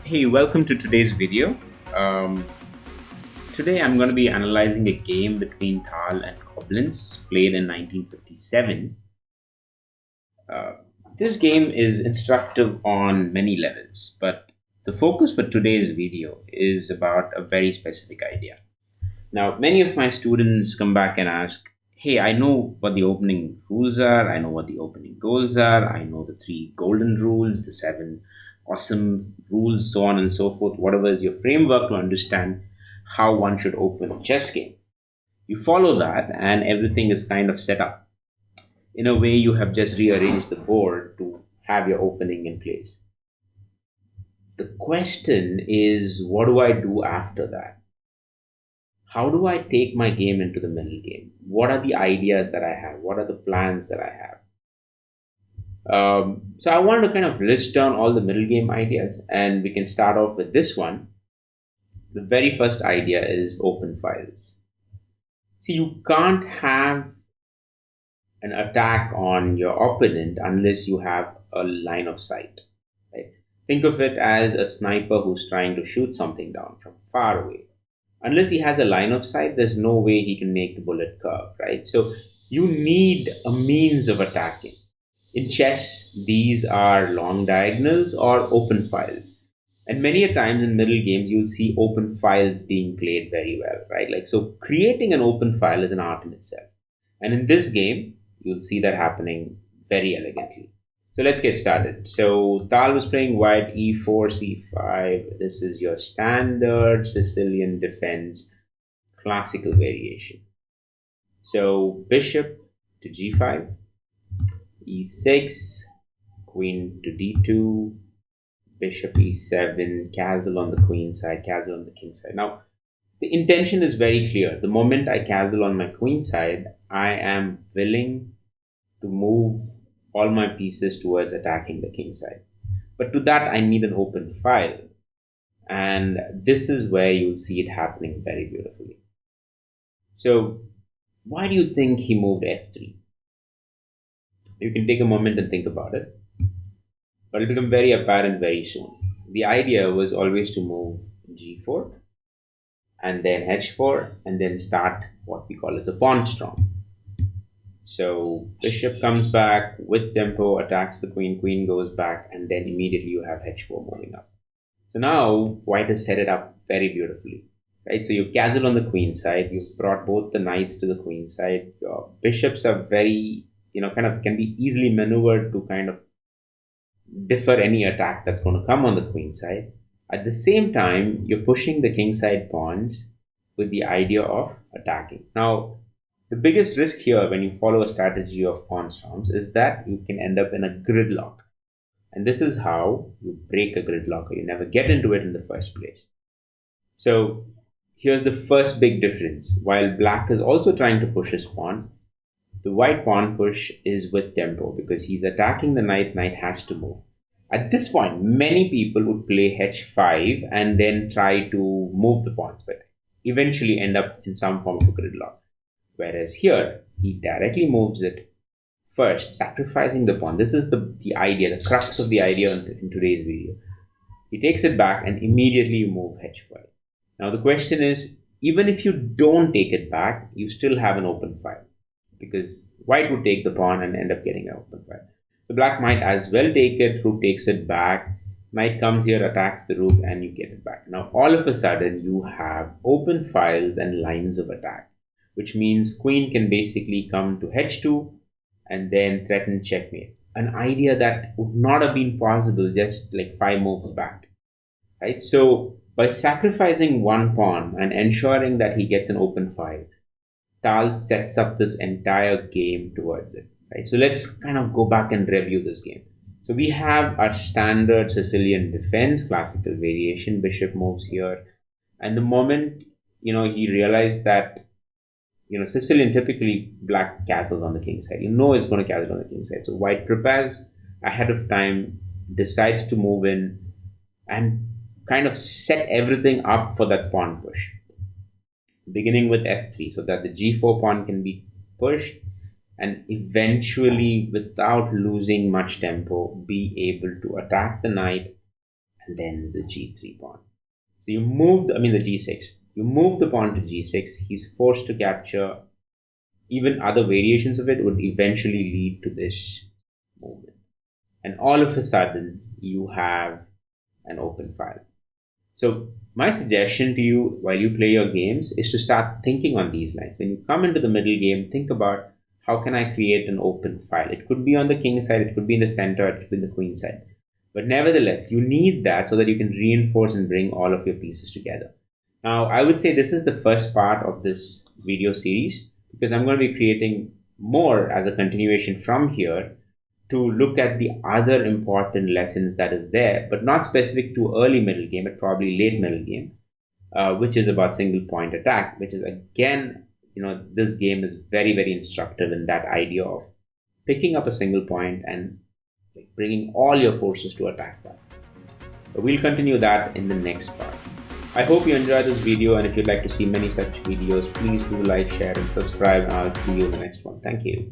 Hey, welcome to today's video. Um, Today I'm going to be analyzing a game between Tal and Koblenz played in 1957. Uh, this game is instructive on many levels, but the focus for today's video is about a very specific idea. Now, many of my students come back and ask, hey, I know what the opening rules are, I know what the opening goals are, I know the three golden rules, the seven awesome rules, so on and so forth, whatever is your framework to understand how one should open a chess game. You follow that, and everything is kind of set up. In a way, you have just rearranged the board to have your opening in place. The question is, what do I do after that? How do I take my game into the middle game? What are the ideas that I have? What are the plans that I have? So I want to kind of list down all the middle game ideas, and we can start off with this one. The very first idea is open files. See, you can't have an attack on your opponent unless you have a line of sight. Right? Think of it as a sniper who's trying to shoot something down from far away. Unless he has a line of sight, there's no way he can make the bullet curve, right? So you need a means of attacking. In chess, these are long diagonals or open files. And many a times in middle games, you'll see open files being played very well, right? Like, so creating an open file is an art in itself. And in this game, you'll see that happening very elegantly. So let's get started. So Tal was playing white e4, c5. This is your standard Sicilian defense, classical variation. So bishop to g5, e6, queen to d2, bishop e7, castle on the queen side, castle on the king side. Now, the intention is very clear. The moment I castle on my queen side, I am willing to move all my pieces towards attacking the king side. But to that, I need an open file. And this is where you'll see it happening very beautifully. So, why do you think he moved f3? You can take a moment and think about it, but it'll become very apparent very soon. The idea was always to move g4 and then h4 and then start what we call as a pawn storm. So bishop comes back with tempo, attacks the queen, queen goes back, and then immediately you have h4 moving up. So now white has set it up very beautifully, right? So you've castled on the queen side, you've brought both the knights to the queen side. Your bishops are very, kind of can be easily maneuvered to kind of defer any attack that's going to come on the queen side. At the same time, you're pushing the king side pawns with the idea of attacking. Now, the biggest risk here when you follow a strategy of pawn storms is that you can end up in a gridlock. And this is how you break a gridlock, or you never get into it in the first place. So here's the first big difference. While black is also trying to push his pawn, the white pawn push is with tempo because he's attacking the knight, knight has to move. At this point, many people would play h5 and then try to move the pawns, but eventually end up in some form of a gridlock. Whereas here, he directly moves it first, sacrificing the pawn. This is the idea, the crux of the idea in today's video. He takes it back and immediately you move h5. Now the question is, even if you don't take it back, you still have an open file because white would take the pawn and end up getting an open file. So black might as well take it, rook takes it back, knight comes here, attacks the rook, and you get it back. Now all of a sudden you have open files and lines of attack, which means queen can basically come to h2 and then threaten checkmate. An idea that would not have been possible just like 5 moves back, right? So by sacrificing one pawn and ensuring that he gets an open file, Tal sets up this entire game towards it, right? So let's kind of go back and review this game. So we have our standard Sicilian defense, classical variation, bishop moves here. And the moment, he realized that, Sicilian typically black castles on the king side. It's going to castle on the king side. So white prepares ahead of time, decides to move in and kind of set everything up for that pawn push, beginning with f3 so that the g4 pawn can be pushed and eventually, without losing much tempo, be able to attack the knight and then the g3 pawn. So you move, the g6. You move the pawn to g6. He's forced to capture. Even other variations of it would eventually lead to this movement. And all of a sudden, you have an open file. So my suggestion to you while you play your games is to start thinking on these lines. When you come into the middle game, think about how can I create an open file? It could be on the king side, it could be in the center, it could be in the queen side. But nevertheless, you need that so that you can reinforce and bring all of your pieces together. Now, I would say this is the first part of this video series because I'm going to be creating more as a continuation from here to look at the other important lessons that is there, but not specific to early middle game, but probably late middle game, which is about single point attack, which is again, this game is very, very instructive in that idea of picking up a single point and bringing all your forces to attack that. But we'll continue that in the next part. I hope you enjoyed this video, and if you'd like to see many such videos, please do like, share, and subscribe, and I'll see you in the next one. Thank you.